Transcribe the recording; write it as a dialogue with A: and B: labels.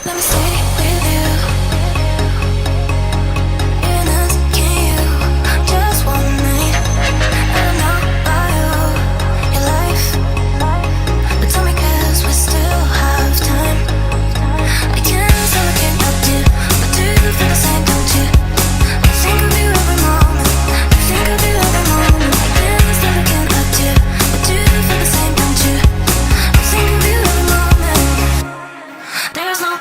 A: Let me stay with you. In us, can you? Just one night. And now I owe your life. But tell me 'cause we still have time. I can't say I can't help you, but do you feel the same, don't you? I think of you every moment. I think of you every moment. I can't say I can't help you, but do you feel the same, don't you? I think of you every moment. There's no